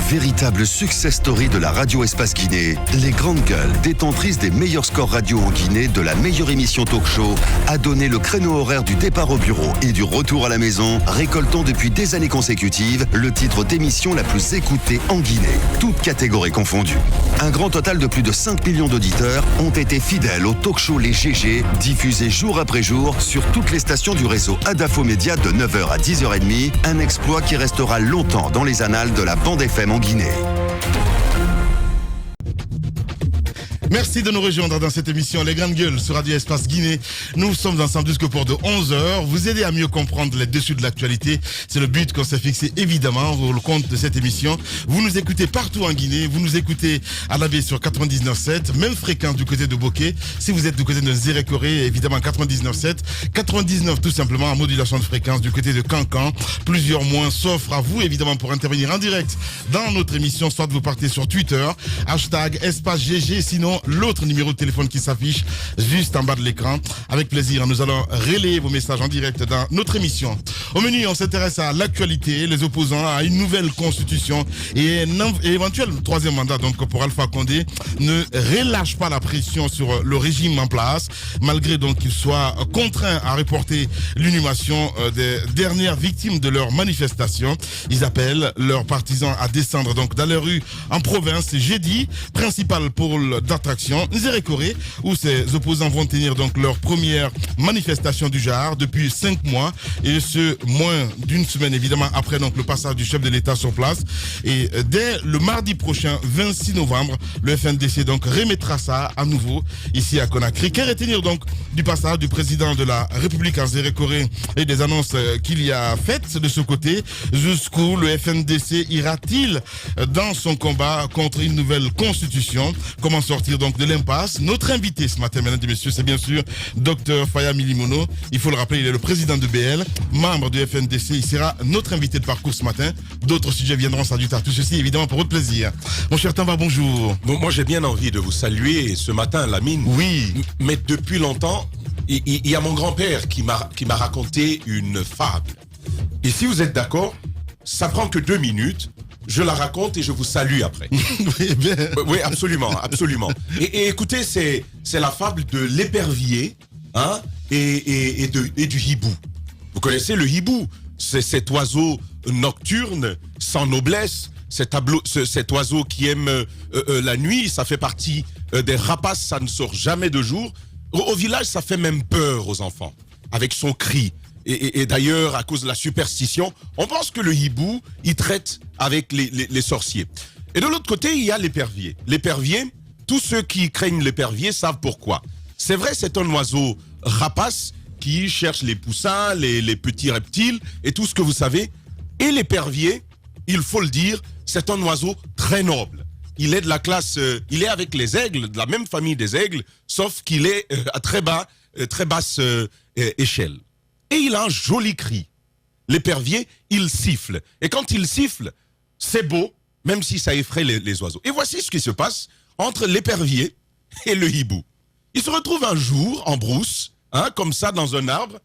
Véritable success story de la radio Espace Guinée, les grandes gueules, détentrices des meilleurs scores radio en Guinée, de la meilleure émission talk show, a donné le créneau horaire du départ au bureau et du retour à la maison, récoltant depuis des années consécutives le titre d'émission la plus écoutée en Guinée, toutes catégories confondues. Un grand total de plus de 5 millions d'auditeurs ont été fidèles au talk show Les GG, diffusé jour après jour sur toutes les stations du réseau Adafo Média de 9h à 10h30, un exploit qui restera longtemps dans les annales de la bande FM en Guinée. Merci de nous rejoindre dans cette émission Les Grandes Gueules sur Radio Espace Guinée. Nous sommes ensemble jusqu'au port de 11h. Vous aider à mieux comprendre les dessus de l'actualité. C'est le but qu'on s'est fixé évidemment au compte de cette émission. Vous nous écoutez partout en Guinée. Vous nous écoutez à la baie sur 99.7. Même fréquence du côté de Bokeh. Si vous êtes du côté de Zérékoré, évidemment 99.7. 99 tout simplement en modulation de fréquence du côté de Cancan. Plusieurs mois s'offrent à vous évidemment pour intervenir en direct dans notre émission. Soit vous partez sur Twitter, hashtag Espace GG. Sinon, l'autre numéro de téléphone qui s'affiche juste en bas de l'écran. Avec plaisir, nous allons relayer vos messages en direct dans notre émission. Au menu, on s'intéresse à l'actualité, les opposants à une nouvelle constitution et un éventuel troisième mandat donc pour Alpha Condé ne relâche pas la pression sur le régime en place, malgré donc qu'il soit contraint à reporter l'inhumation des dernières victimes de leur manifestation. Ils appellent leurs partisans à descendre donc dans les rues en province jeudi, principal pôle d'attraction Zérékoré, où ces opposants vont tenir donc leur première manifestation du genre depuis 5 mois, et ce moins d'une semaine évidemment après donc le passage du chef de l'État sur place. Et dès le mardi prochain 26 novembre, le FNDC donc remettra ça à nouveau ici à Conakry. Qu'est retenir donc du passage du président de la République en Zérékoré et des annonces qu'il y a faites de ce côté? Jusqu'où le FNDC ira-t-il dans son combat contre une nouvelle constitution? Comment sortir donc de l'impasse? Notre invité ce matin, mesdames et messieurs, c'est bien sûr Dr Faya Milimono. Il faut le rappeler, il est le président de BL, membre du FNDC. Il sera notre invité de parcours ce matin. D'autres sujets viendront s'ajouter à tout ceci, évidemment, pour votre plaisir. Mon cher Tamba, bonjour. Bon, moi, j'ai bien envie de vous saluer ce matin, Lamine. Oui. Mais depuis longtemps, il y a mon grand-père qui m'a raconté une fable. Et si vous êtes d'accord, ça prend que 2 minutes. Je la raconte et je vous salue après. Oui, bien. Oui, absolument, absolument. Et écoutez, c'est la fable de l'épervier, hein, et du hibou. Vous connaissez le hibou? C'est cet oiseau nocturne, sans noblesse, cet oiseau qui aime la nuit. Ça fait partie des rapaces, ça ne sort jamais de jour. Au village, ça fait même peur aux enfants, avec son cri. Et d'ailleurs, à cause de la superstition, on pense que le hibou, il traite avec les sorciers. Et de l'autre côté, il y a l'épervier. L'épervier, tous ceux qui craignent l'épervier savent pourquoi. C'est vrai, c'est un oiseau rapace qui cherche les poussins, les petits reptiles et tout ce que vous savez. Et l'épervier, il faut le dire, c'est un oiseau très noble. Il est de la classe, il est avec les aigles, de la même famille des aigles, sauf qu'il est à très basse échelle. Et il a un joli cri. L'épervier, il siffle. Et quand il siffle, c'est beau, même si ça effraie les oiseaux. Et voici ce qui se passe entre l'épervier et le hibou. Ils se retrouvent un jour en brousse, hein, comme ça, dans un arbre.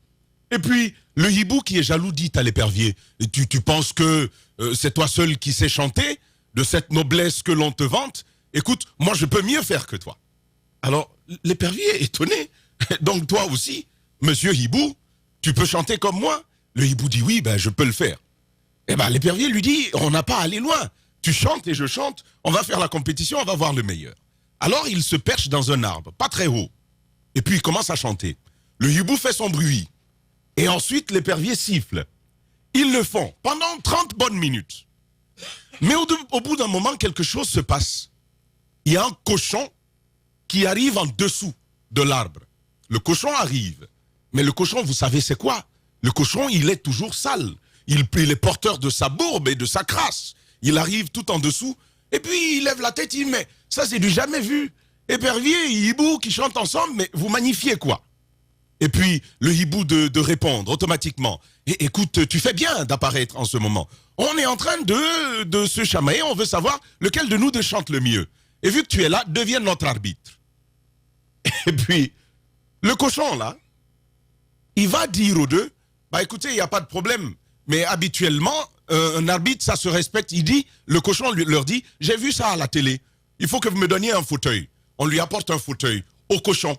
Et puis, le hibou qui est jaloux dit à l'épervier, tu penses que c'est toi seul qui sais chanter, de cette noblesse que l'on te vante? Écoute, moi je peux mieux faire que toi. Alors, l'épervier est étonné. Donc toi aussi, monsieur hibou, tu peux chanter comme moi? Le hibou dit oui, ben je peux le faire. Eh ben l'épervier lui dit, on n'a pas à aller loin. Tu chantes et je chante, on va faire la compétition, on va voir le meilleur. Alors il se perche dans un arbre, pas très haut. Et puis il commence à chanter. Le hibou fait son bruit. Et ensuite l'épervier siffle. Ils le font pendant 30 bonnes minutes. Mais au bout d'un moment, quelque chose se passe. Il y a un cochon qui arrive en dessous de l'arbre. Le cochon arrive. Mais le cochon, vous savez c'est quoi? Le cochon, il est toujours sale. Il est porteur de sa bourbe et de sa crasse. Il arrive tout en dessous, et puis il lève la tête, il dit, mais ça c'est du jamais vu. Épervier et hibou qui chantent ensemble, mais vous magnifiez quoi? Et puis le hibou de répondre automatiquement, écoute, tu fais bien d'apparaître en ce moment. On est en train de se chamailler, on veut savoir lequel de nous deux chante le mieux. Et vu que tu es là, deviens notre arbitre. Et puis, le cochon là, il va dire aux deux, bah écoutez, il n'y a pas de problème, mais habituellement, un arbitre, ça se respecte. Il dit, le cochon leur dit, j'ai vu ça à la télé. Il faut que vous me donniez un fauteuil. On lui apporte un fauteuil au cochon.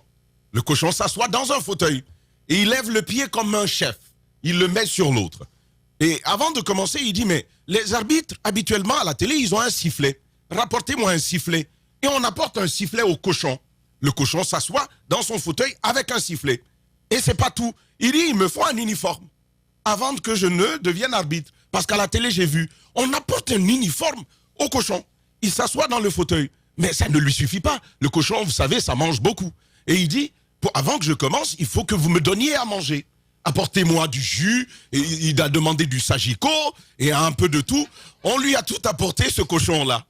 Le cochon s'assoit dans un fauteuil. Et il lève le pied comme un chef. Il le met sur l'autre. Et avant de commencer, il dit, mais les arbitres, habituellement à la télé, ils ont un sifflet. Rapportez-moi un sifflet. Et on apporte un sifflet au cochon. Le cochon s'assoit dans son fauteuil avec un sifflet. Et c'est pas tout. Il dit, il me faut un uniforme avant que je ne devienne arbitre. Parce qu'à la télé, j'ai vu, on apporte un uniforme au cochon. Il s'assoit dans le fauteuil. Mais ça ne lui suffit pas. Le cochon, vous savez, ça mange beaucoup. Et il dit, avant que je commence, il faut que vous me donniez à manger. Apportez-moi du jus. Et il a demandé du sagicot et un peu de tout. On lui a tout apporté, ce cochon-là.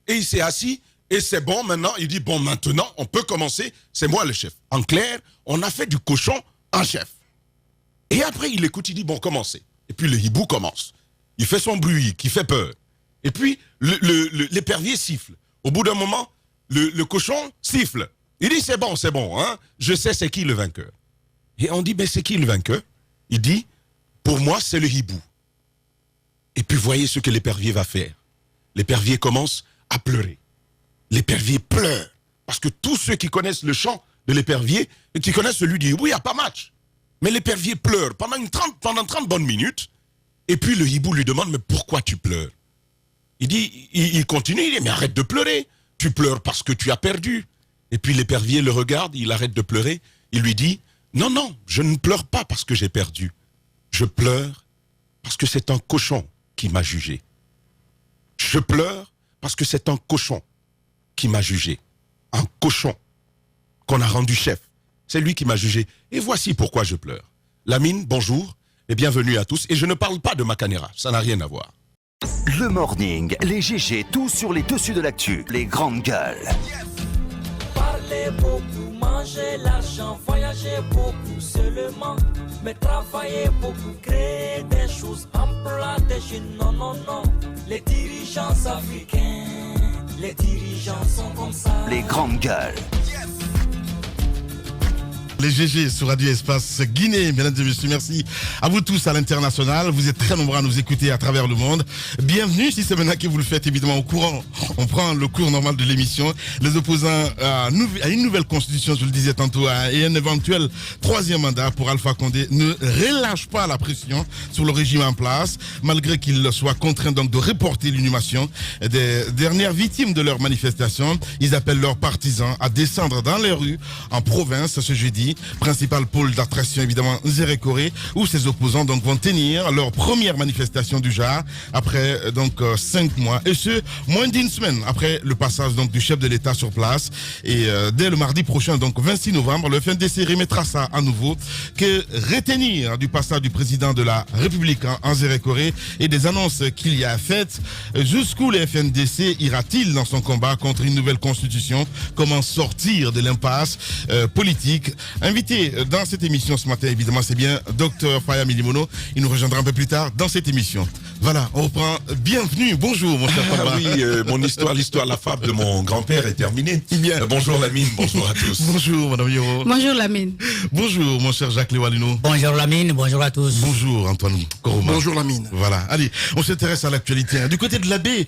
Et il s'est assis. Et c'est bon maintenant. Il dit, bon, maintenant, on peut commencer. C'est moi le chef. En clair, on a fait du cochon un chef. Et après, il écoute, il dit, bon, commencez. Et puis le hibou commence. Il fait son bruit qui fait peur. Et puis, l'épervier siffle. Au bout d'un moment, le cochon siffle. Il dit, c'est bon, hein. Je sais c'est qui le vainqueur. Et on dit, mais c'est qui le vainqueur? Il dit, pour moi, c'est le hibou. Et puis, voyez ce que l'épervier va faire. L'épervier commence à pleurer. L'épervier pleure. Parce que tous ceux qui connaissent le chant de l'épervier, et qui connaissent celui du hibou, il n'y a pas match. Mais l'épervier pleure pendant 30 bonnes minutes. Et puis le hibou lui demande, mais pourquoi tu pleures? Il continue, il dit, mais arrête de pleurer. Tu pleures parce que tu as perdu. Et puis l'épervier le regarde, il arrête de pleurer. Il lui dit, non, je ne pleure pas parce que j'ai perdu. Je pleure parce que c'est un cochon qui m'a jugé. Je pleure parce que c'est un cochon qui m'a jugé. Un cochon qu'on a rendu chef. C'est lui qui m'a jugé. Et voici pourquoi je pleure. Lamine, bonjour et bienvenue à tous. Et je ne parle pas de Macanera, ça n'a rien à voir. Le morning, les GG, tout sur les dessus de l'actu, les grandes gueules. Parler beaucoup, manger l'argent, voyager beaucoup seulement, mais travailler beaucoup, créer des choses, emploi des jeunes, non. Les dirigeants africains, les dirigeants sont comme ça. Les grandes gueules. Les GG sur Radio Espace Guinée, mesdames et messieurs, merci à vous tous à l'international. Vous êtes très nombreux à nous écouter à travers le monde. Bienvenue, si c'est maintenant que vous le faites, évidemment, au courant. On prend le cours normal de l'émission. Les opposants à une nouvelle constitution, je le disais tantôt, et un éventuel troisième mandat pour Alpha Condé ne relâchent pas la pression sur le régime en place, malgré qu'ils soient contraints donc de reporter l'inhumation des dernières victimes de leur manifestation. Ils appellent leurs partisans à descendre dans les rues en province ce jeudi. Principal pôle d'attraction évidemment Zérékoré, où ces opposants donc vont tenir leur première manifestation du genre après 5 mois, et ce moins d'une semaine après le passage donc du chef de l'État sur place. Et dès le mardi prochain, donc 26 novembre, le FNDC remettra ça à nouveau. Que retenir du passage du président de la République en Zérékoré et des annonces qu'il y a faites? Jusqu'où le FNDC ira-t-il dans son combat contre une nouvelle constitution? Comment sortir de l'impasse politique? Invité dans cette émission ce matin, évidemment, c'est bien Dr Faya Milimono. Il nous rejoindra un peu plus tard dans cette émission. Voilà, on reprend. Bienvenue, bonjour mon cher papa. Oui, mon l'histoire, la fable de mon grand-père est terminée. Bien. Bonjour Lamine, bonjour à tous. Bonjour madame Yoro. Bonjour Lamine. Bonjour mon cher Jacques Lewalino. Bonjour Lamine, bonjour à tous. Bonjour Antoine Koroma. Bonjour Lamine. Voilà, allez, on s'intéresse à l'actualité. Du côté de la baie,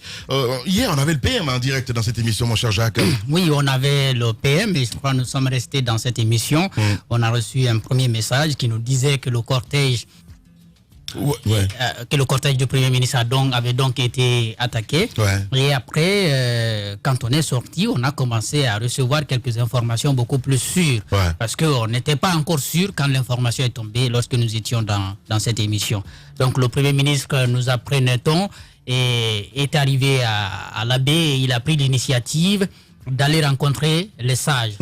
hier on avait le PM en direct dans cette émission, mon cher Jacques. Oui, on avait le PM et je crois que nous sommes restés dans cette émission. On a reçu un premier message qui nous disait que le cortège que le cortège du Premier ministre avait donc été attaqué. Et après, quand on est sorti, on a commencé à recevoir quelques informations beaucoup plus sûres. Parce qu'on n'était pas encore sûr quand l'information est tombée lorsque nous étions dans cette émission. Donc le Premier ministre nous a pris le temps et est arrivé à la baie et il a pris l'initiative d'aller rencontrer les sages.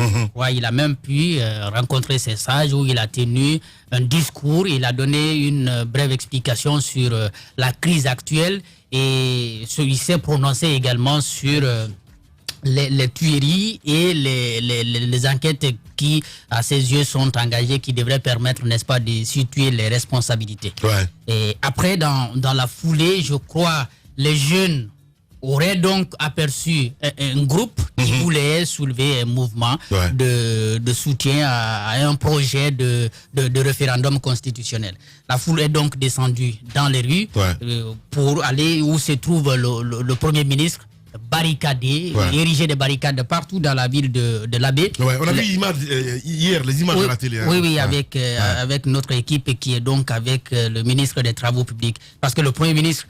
Il a même pu rencontrer ces sages où il a tenu un discours, il a donné une brève explication sur la crise actuelle et il s'est prononcé également sur les tueries et les enquêtes qui, à ses yeux, sont engagées, qui devraient permettre, n'est-ce pas, de situer les responsabilités. Et après, dans la foulée, je crois, les jeunes auraient donc aperçu un groupe qui voulait soulever un mouvement de soutien à un projet de référendum constitutionnel. La foule est donc descendue dans les rues pour aller où se trouve le Premier ministre, barricadé, érigé des barricades partout dans la ville de l'Abbé. On a vu hier les images de la télé. Oui, avec notre équipe qui est donc avec le ministre des Travaux publics. Parce que le Premier ministre,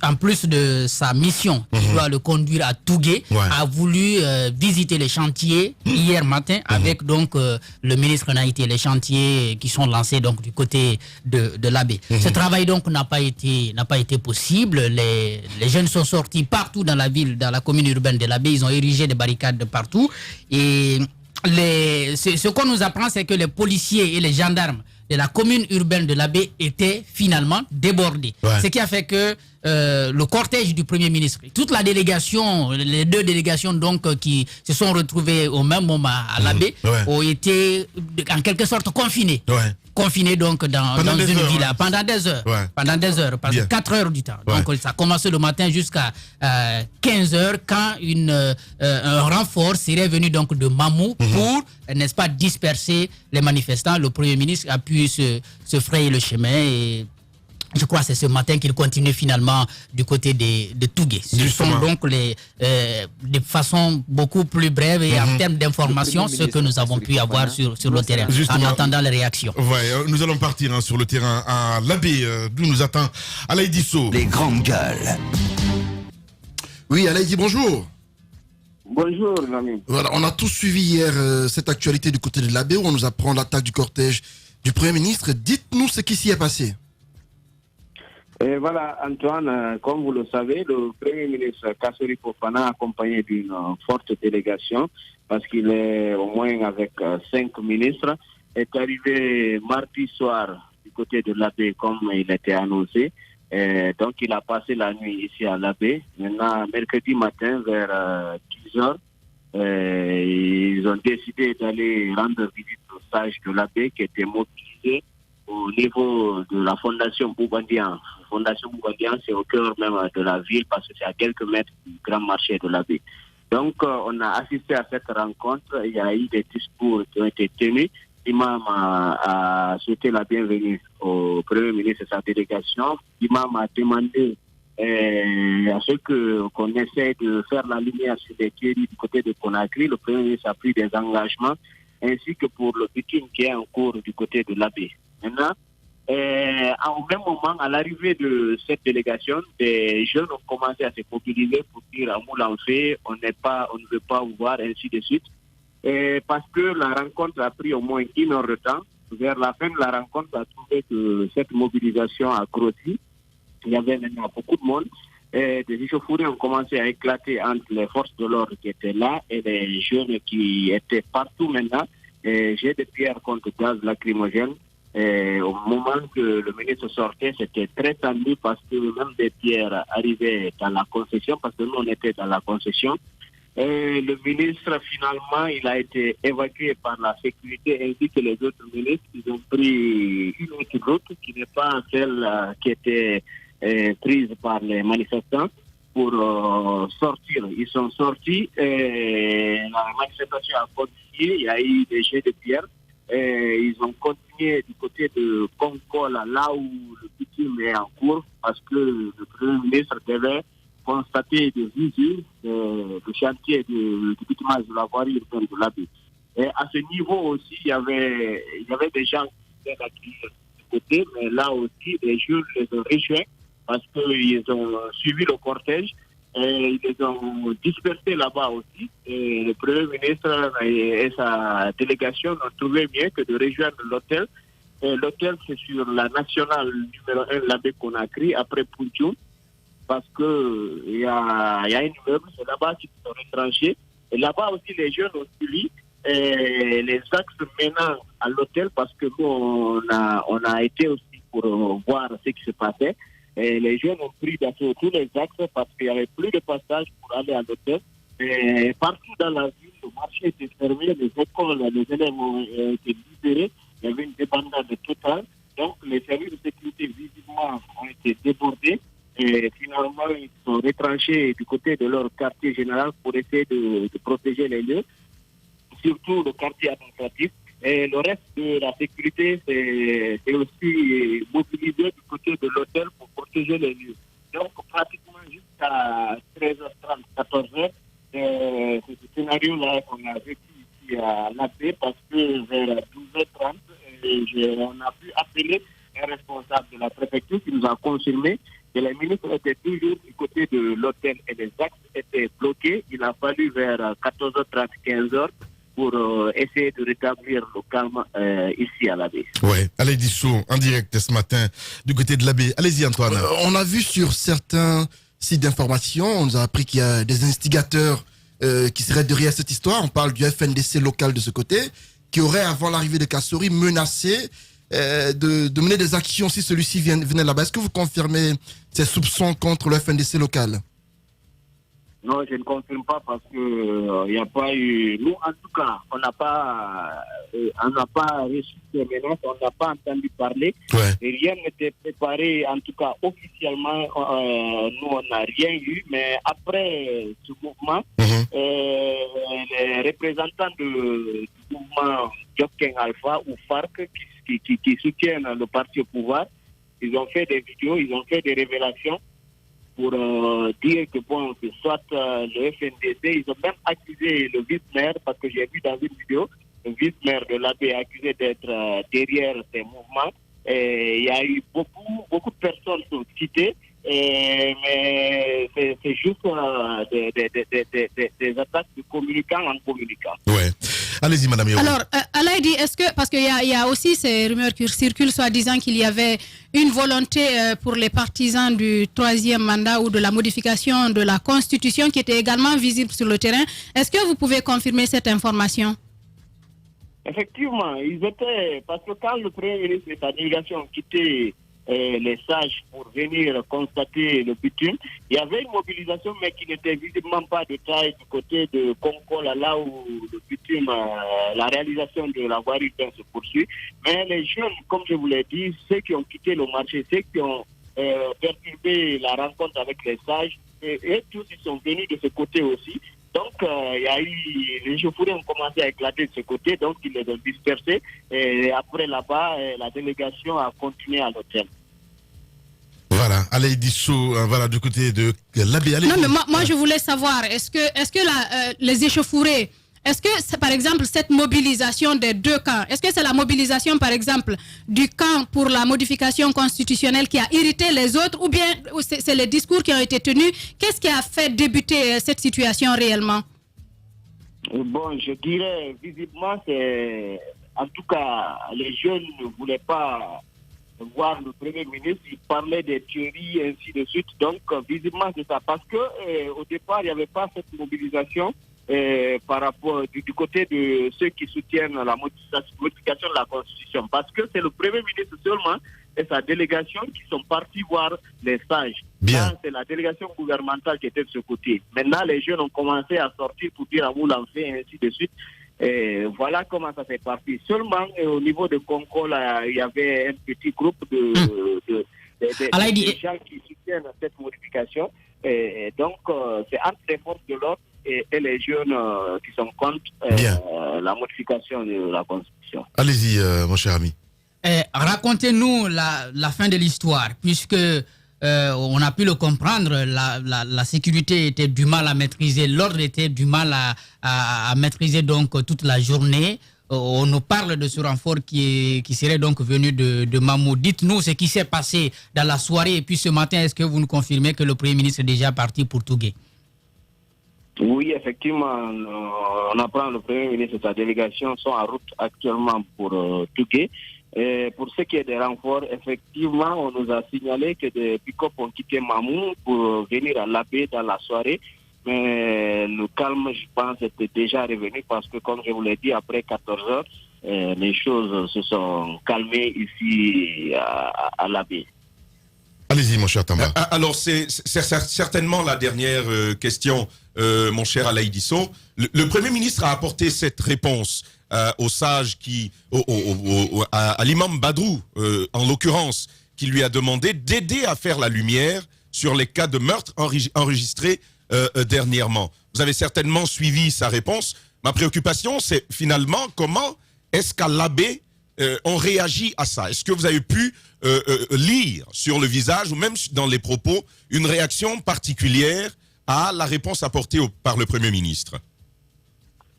en plus de sa mission, qui doit le conduire à Tougué, a voulu visiter les chantiers hier matin avec donc le ministre Naïté, les chantiers qui sont lancés donc du côté de l'Abbé. Ce travail donc n'a pas été possible. Les jeunes sont sortis partout dans la ville, dans la commune urbaine de l'Abbé. Ils ont érigé des barricades de partout. Et ce qu'on nous apprend, c'est que les policiers et les gendarmes de la commune urbaine de l'Abbé étaient finalement débordés. Ce qui a fait que le cortège du Premier ministre, toute la délégation, les deux délégations donc qui se sont retrouvées au même moment à l'Abbé, ont été en quelque sorte confinés. Confinés donc dans une villa pendant des heures. Pendant des heures, parce que 4 heures du temps. Donc ça a commencé le matin jusqu'à 15 heures quand un renfort serait venu donc de Mamou pour, n'est-ce pas, disperser les manifestants. Le Premier ministre a pu se frayer le chemin et je crois que c'est ce matin qu'il continue finalement du côté de Tougué. Ce sont donc de façon beaucoup plus brève et en termes d'information, ce que nous avons pu avoir sur le terrain, en attendant les réactions. Nous allons partir sur le terrain à l'Abbé, d'où nous attend Alaïdi Sow. Les grandes gueules. Oui, Alaïdi, bonjour. Bonjour, l'ami. Voilà, on a tous suivi hier cette actualité du côté de l'Abbé où on nous apprend l'attaque du cortège du Premier ministre. Dites-nous ce qui s'y est passé. Et voilà, Antoine, comme vous le savez, le Premier ministre Kassori Fofana, accompagné d'une forte délégation, parce qu'il est au moins avec 5 ministres, est arrivé mardi soir du côté de l'Abbé, comme il était annoncé. Et donc, il a passé la nuit ici à l'Abbé. Maintenant, mercredi matin, vers 10 heures, ils ont décidé d'aller rendre visite au sage de l'Abbé qui était mobilisé au niveau de la Fondation Boubandian. La Fondation Boubandian, c'est au cœur même de la ville parce que c'est à quelques mètres du grand marché de la ville. Donc, on a assisté à cette rencontre. Il y a eu des discours qui ont été tenus. L'imam a souhaité la bienvenue au Premier ministre et sa délégation. L'imam a demandé à ce qu'on essaie de faire la lumière sur les tueries du côté de Conakry. Le Premier ministre a pris des engagements, ainsi que pour le meeting qui est en cours du côté de l'Abbé. Maintenant, au même moment, à l'arrivée de cette délégation, des jeunes ont commencé à se mobiliser pour dire à Moulin-Fé, on ne veut pas vous voir, ainsi de suite. Parce que la rencontre a pris au moins 1 heure de temps. Vers la fin de la rencontre, on a trouvé que cette mobilisation a grossi. Il y avait maintenant beaucoup de monde. Des échauffourées ont commencé à éclater entre les forces de l'ordre qui étaient là et les jeunes qui étaient partout maintenant. J'ai des pierres contre gaz lacrymogène. Au moment que le ministre sortait, c'était très tendu parce que même des pierres arrivaient dans la concession, parce que nous on était dans la concession. Le ministre, finalement, il a été évacué par la sécurité ainsi que les autres ministres. Ils ont pris une autre route qui n'est pas celle qui était prise par les manifestants pour sortir. Ils sont sortis, la manifestation a continué, il y a eu des jets de pierre. Ils ont continué du côté de Concol, là où le bitume est en cours, parce que le Premier ministre devait constater des usines de chantier du bitumage de la voirie urbaine de l'Abbé. Et à ce niveau aussi, il y avait des gens qui étaient acquis de côté, mais là aussi, les jeunes les ont rejoints parce qu'ils ont suivi le cortège et ils les ont dispersés là-bas aussi. Et le Premier ministre et sa délégation n'ont trouvé mieux que de rejoindre l'hôtel. Et l'hôtel, c'est sur la nationale numéro 1, l'Abbé Conakry, après Poudjoun, parce qu'il y a un immeuble, c'est là-bas qu'ils sont retranchés. Et là-bas aussi, les jeunes ont suivi les axes menant à l'hôtel, parce que nous, on a été aussi pour voir ce qui se passait. Et les jeunes ont pris d'assaut tous les axes parce qu'il n'y avait plus de passage pour aller à l'hôtel. Et partout dans la ville, le marché était fermé, les écoles, les élèves ont été libérés. Il y avait une débandade totale. Donc, les services de sécurité, visiblement, ont été débordés. Et finalement, ils sont retranchés du côté de leur quartier général pour essayer de protéger les lieux, surtout le quartier administratif. Et le reste de la sécurité, c'est aussi mobilisé du côté de l'hôtel pour protéger les lieux. Donc, pratiquement jusqu'à 13h30, 14h, c'est ce scénario-là qu'on a vécu ici à l'AP parce que vers 12h30, on a pu appeler un responsable de la préfecture qui nous a confirmé que les ministres étaient toujours du côté de l'hôtel et les axes étaient bloqués. Il a fallu vers 14h30, 15h pour essayer de rétablir le calme ici à l'Abbé. Ouais, allez Dissou, en direct ce matin du côté de l'Abbé. Allez-y Antoine. On a vu sur certains sites d'information, on nous a appris qu'il y a des instigateurs qui seraient derrière cette histoire. On parle du FNDC local de ce côté, qui aurait, avant l'arrivée de Kassori, menacé de mener des actions si celui-ci venait là-bas. Est-ce que vous confirmez ces soupçons contre le FNDC local? Non, je ne confirme pas parce que il n'y a pas eu. Nous, en tout cas, on n'a pas reçu ces menaces, on n'a pas entendu parler. Ouais. Et rien n'était préparé, en tout cas officiellement. Nous, on n'a rien eu. Mais après ce mouvement, les représentants du mouvement Jokeng Alpha ou FARC qui soutiennent le parti au pouvoir, ils ont fait des vidéos, ils ont fait des révélations pour dire que bon, que soit le FNDC, ils ont même accusé le vice-maire, parce que j'ai vu dans une vidéo, le vice-maire de l'AB est accusé d'être derrière ces mouvements. Et il y a eu beaucoup de personnes qui sont citées, mais c'est juste des attaques de communicants en communicant. Ouais. Allez-y, madame. Alors, Alaïdi, est-ce que, parce qu'il y a aussi ces rumeurs qui circulent, soi-disant qu'il y avait une volonté pour les partisans du troisième mandat ou de la modification de la Constitution qui était également visible sur le terrain. Est-ce que vous pouvez confirmer cette information? Effectivement, ils étaient, parce que quand le Premier ministre et sa délégation ont quitté les sages pour venir constater le bitume, il y avait une mobilisation mais qui n'était visiblement pas de taille du côté de Konkola, là où le bitume, la réalisation de la voie urbaine se poursuit. Mais les jeunes, comme je vous l'ai dit, ceux qui ont quitté le marché, ceux qui ont perturbé la rencontre avec les sages, et tous ils sont venus de ce côté aussi. Donc, il y a eu, les échauffourées ont commencé à éclater de ce côté, donc ils les ont dispersés. Et après, là-bas, la délégation a continué à l'hôtel. Voilà, allez, Dissou, voilà, du côté de l'Abbé. Non, mais moi, je voulais savoir, est-ce que les échauffourées, est-ce que, par exemple, cette mobilisation des deux camps, est-ce que c'est la mobilisation, par exemple, du camp pour la modification constitutionnelle qui a irrité les autres, ou bien c'est les discours qui ont été tenus? Qu'est-ce qui a fait débuter cette situation réellement? Bon, je dirais, visiblement, c'est... En tout cas, les jeunes ne voulaient pas voir le Premier ministre, il parlait des théories, et ainsi de suite. Donc, visiblement, c'est ça. Parce que au départ, il n'y avait pas cette mobilisation par rapport du côté de ceux qui soutiennent la modification de la Constitution. Parce que c'est le Premier ministre seulement et sa délégation qui sont partis voir les sages. Bien. C'est la délégation gouvernementale qui était de ce côté. Maintenant, les jeunes ont commencé à sortir pour dire à vous l'enfer, et ainsi de suite. Et voilà comment ça s'est parti. Seulement, au niveau de Concours, il y avait un petit groupe de gens qui soutiennent cette modification. Et donc, c'est entre les forces de l'ordre et les jeunes qui sont contre la modification de la Constitution. Allez-y, mon cher ami. Racontez-nous la fin de l'histoire, puisque on a pu le comprendre, la sécurité était du mal à maîtriser, l'ordre était du mal à maîtriser donc toute la journée. On nous parle de ce renfort qui serait donc venu de Mamou. Dites-nous ce qui s'est passé dans la soirée et puis ce matin, est-ce que vous nous confirmez que le Premier ministre est déjà parti pour Tougué? Oui, effectivement, on apprend le Premier ministre et sa délégation sont en route actuellement pour Tougué. Et pour ce qui est des renforts, effectivement, on nous a signalé que des pick-up ont quitté Mamou pour venir à l'Abbé dans la soirée. Mais le calme, je pense, était déjà revenu parce que, comme je vous l'ai dit, après 14 heures, les choses se sont calmées ici à l'Abbé. Allez-y, mon cher Tamba. Alors, c'est certainement la dernière question, mon cher Alaï Disso. Le Premier ministre a apporté cette réponse au sage à l'imam Badrou, en l'occurrence, qui lui a demandé d'aider à faire la lumière sur les cas de meurtre enregistrés dernièrement. Vous avez certainement suivi sa réponse. Ma préoccupation, c'est finalement comment est-ce qu'à l'Abbé, on réagit à ça. Est-ce que vous avez pu lire sur le visage ou même dans les propos une réaction particulière à la réponse apportée par le Premier ministre?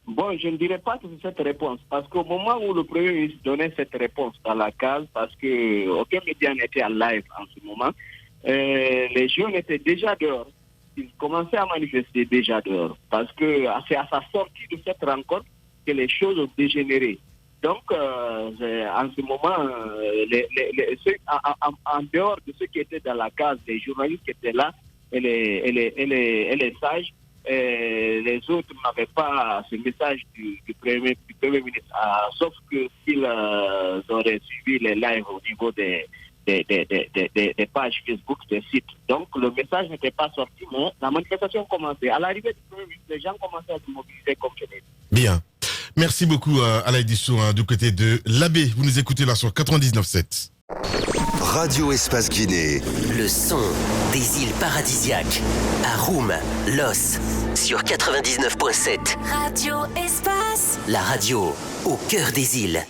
Bon, je ne dirais pas que c'est cette réponse, parce qu'au moment où le Premier ministre donnait cette réponse dans la case, parce qu'aucun média n'était en live en ce moment, les jeunes étaient déjà dehors. Ils commençaient à manifester déjà dehors, parce que c'est à sa sortie de cette rencontre que les choses ont dégénéré. Donc, en ce moment, en dehors de ceux qui étaient dans la case, les journalistes qui étaient là, et les sages, les autres n'avaient pas ce message du Premier ministre, sauf que s'ils auraient suivi les lives au niveau des pages Facebook, des sites. Donc, le message n'était pas sorti, mais la manifestation commençait. À l'arrivée du Premier ministre, les gens commençaient à se mobiliser comme je l'ai dit. Bien. Merci beaucoup, Alaï Dissou, du côté de l'Abbé. Vous nous écoutez là sur 99.7. Radio Espace Guinée. Le son des îles paradisiaques. À Roum, Los, sur 99.7. Radio Espace. La radio au cœur des îles.